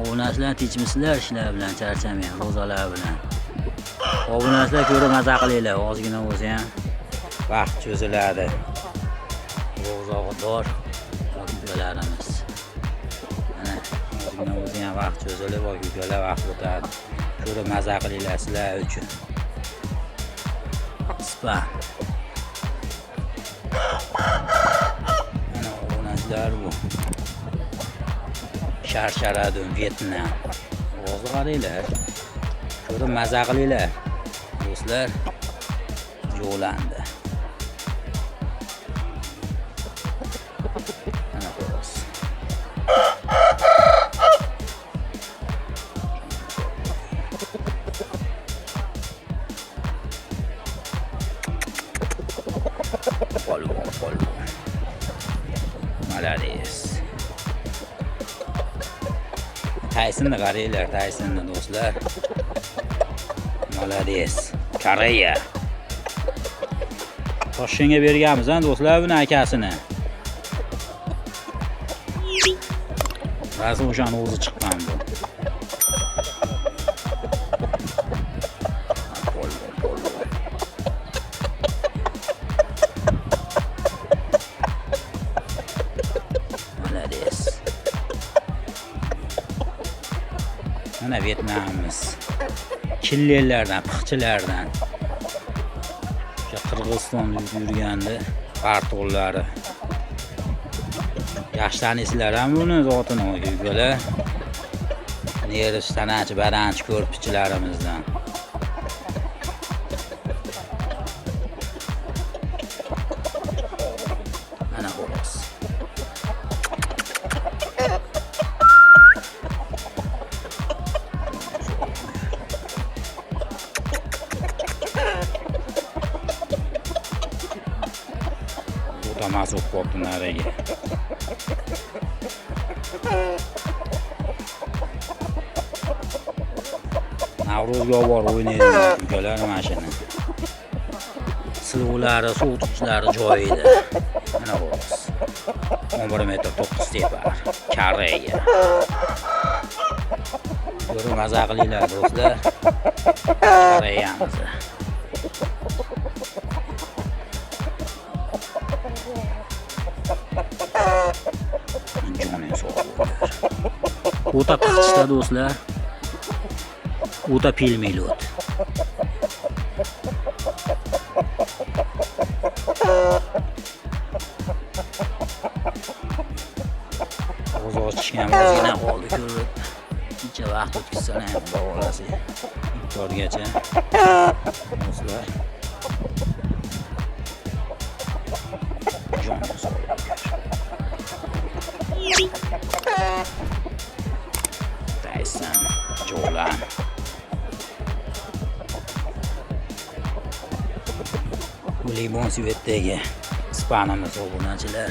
Obunachilar tinchmisizlar ishlar bilan charchamang, ro'zalar bilan. Obunachilar ko'rib maza qilinglar, ozgina bo'lsa ham vaqt cho'ziladi. Ro'zador ukalarimiz. Mana ozgina bo'lsa ham vaqt cho'zilib, ukalar vaqt o'tadi. Ko'rib maza qilinglar sizlar uchun. Spa. Mana obunachilar bu. Sharsharadim Vyetnam. Ovozni qaranglar. Ko'rib maza qilinglar. Do'stlar, yo'landi. Mana xo'roz. Polvon. Malades. Taysonni qaranglar, Taysonni do'stlar. Malades. Koreya. Toshkentga berganmiz do'stlar buni akasini. Ba'zi o'shani o'zi chiqqan bu. Malades. Mana Vyetnamimiz. Chillerlardan, piqchilardan. O'sha Qirg'izistonda yurganda partolari. Yaxshi tanisizlar ham buni zotini ukalar. Nerish tanachi, baranchi ko'rpichilarimizdan. Mana xo'roz. Masuk qoldi nariga. Navruzga bor o'ynaydi ukalar mashina. Suvlari, suv tutqichlari joyida. Mana xo'roz. 11 metr 9 tepar. Koreya. Ko'rib maza qilinglar do'stlar. Koreyamiz. O'ta piqchida do'stlar. O'ta pilmelot. O'zi ochishgan ozgina qoldi ko'rib. Necha vaqt o'tkazsalar ham davolasi. Iftorgacha. Do'stlar. Tayson, Jolan. Limon Svetdagi spanamiz obunachilar.